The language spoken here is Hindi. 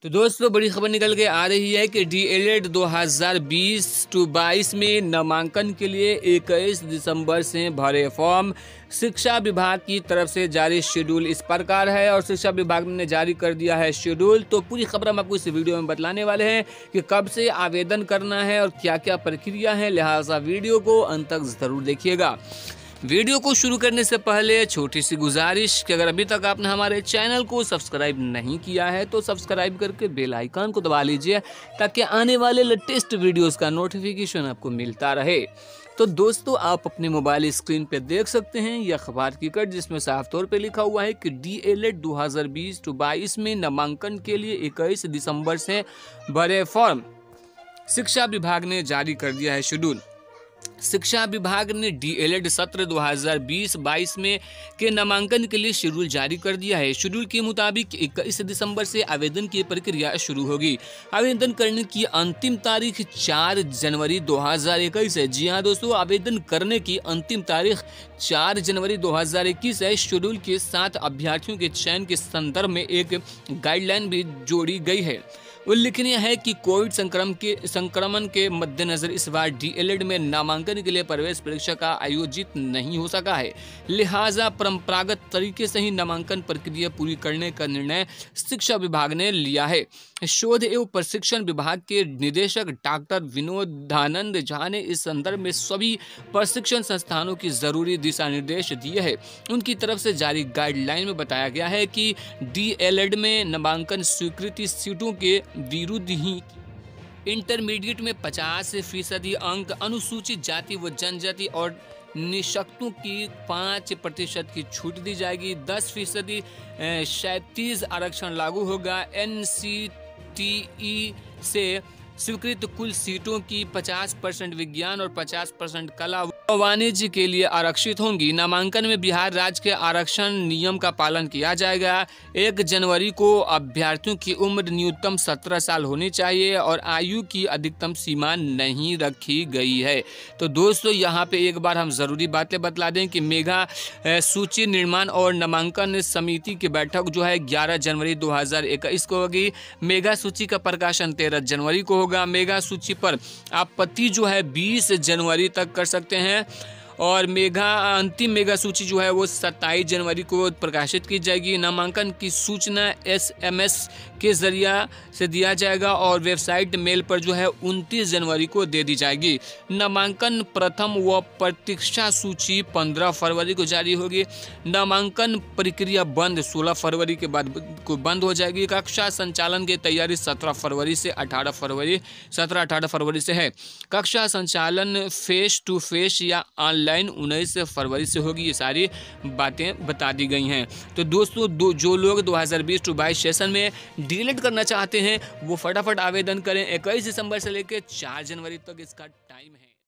तो दोस्तों बड़ी खबर निकल के आ रही है कि डीएलएड 2020-22 में नामांकन के लिए 21 दिसंबर से भरे फॉर्म। शिक्षा विभाग की तरफ से जारी शेड्यूल इस प्रकार है और शिक्षा विभाग ने जारी कर दिया है शेड्यूल। तो पूरी खबर हम आपको इस वीडियो में बतलाने वाले हैं कि कब से आवेदन करना है और क्या क्या प्रक्रिया है, लिहाजा वीडियो को अंत तक जरूर देखिएगा। वीडियो को शुरू करने से पहले छोटी सी गुजारिश कि अगर अभी तक आपने हमारे चैनल को सब्सक्राइब नहीं किया है तो सब्सक्राइब करके बेल आइकन को दबा लीजिए ताकि आने वाले लेटेस्ट वीडियोस का नोटिफिकेशन आपको मिलता रहे। तो दोस्तों आप अपने मोबाइल स्क्रीन पे देख सकते हैं यह अखबार की कट जिसमें साफ तौर पे लिखा हुआ है कि डीएलएड 2020-22 में नामांकन के लिए 21 दिसंबर से भरे फॉर्म। शिक्षा विभाग ने जारी कर दिया है शेड्यूल। शिक्षा विभाग ने डीएलएड सत्र 2020-22 में के नामांकन के लिए शेड्यूल जारी कर दिया है। शेड्यूल के मुताबिक 21 दिसंबर से आवेदन की प्रक्रिया शुरू होगी। आवेदन करने की अंतिम तारीख 4 जनवरी 2021 है। जी हां दोस्तों, आवेदन करने की अंतिम तारीख 4 जनवरी 2021 है। शेड्यूल के साथ अभ्यर्थियों के चयन के संदर्भ में एक गाइडलाइन भी जोड़ी गई है। उल्लेखनीय है कि कोविड संक्रमण के मद्देनजर इस बार डीएलएड में नामांकन के लिए प्रवेश परीक्षा का आयोजित नहीं हो सका है, लिहाजा परंपरागत तरीके से ही नामांकन प्रक्रिया पूरी करने का निर्णय शिक्षा विभाग ने लिया है। शोध एवं प्रशिक्षण विभाग के निदेशक डॉक्टर विनोदानंद झा ने इस संदर्भ में सभी प्रशिक्षण संस्थानों की जरूरी दिशा निर्देश दिए हैं। उनकी तरफ से जारी गाइडलाइन में बताया गया है कि डीएलएड में नामांकन स्वीकृति सीटों के विरुद्ध ही इंटरमीडिएट में 50% अंक, अनुसूचित जाति व जनजाति और निःशक्तों की 5% की छूट दी जाएगी। 10% 37 आरक्षण लागू होगा। एनसीटीई से स्वीकृत कुल सीटों की 50% विज्ञान और 50% कला व वाणिज्य के लिए आरक्षित होंगी। नामांकन में बिहार राज्य के आरक्षण नियम का पालन किया जाएगा। 1 जनवरी को अभ्यर्थियों की उम्र न्यूनतम 17 साल होनी चाहिए और आयु की अधिकतम सीमा नहीं रखी गई है। तो दोस्तों यहाँ पे एक बार हम जरूरी बातें बतला दें कि मेगा सूची निर्माण और नामांकन समिति की बैठक जो है 11 जनवरी 2021 को होगी। मेगा सूची का प्रकाशन 13 जनवरी को होगा। मेगा सूची पर आपत्ति जो है 20 जनवरी तक कर सकते हैं और अंतिम मेगा सूची जो है वो 27 जनवरी को प्रकाशित की जाएगी। नामांकन की सूचना एसएमएस के जरिया से दिया जाएगा और वेबसाइट मेल पर जो है 29 जनवरी को दे दी जाएगी। नामांकन प्रथम व प्रतीक्षा सूची 15 फरवरी को जारी होगी। नामांकन प्रक्रिया बंद 16 फरवरी के बाद को बंद हो जाएगी। कक्षा संचालन की तैयारी 17 फरवरी से 18 फरवरी से है। कक्षा संचालन फेस टू फेस या ऑनलाइन 19 फरवरी से होगी। ये सारी बातें बता दी गई हैं। तो दोस्तों जो लोग 2020-22 सेशन में डीएलएड करना चाहते हैं वो फटाफट आवेदन करें। 21 दिसंबर से लेकर 4 जनवरी तक इसका टाइम है।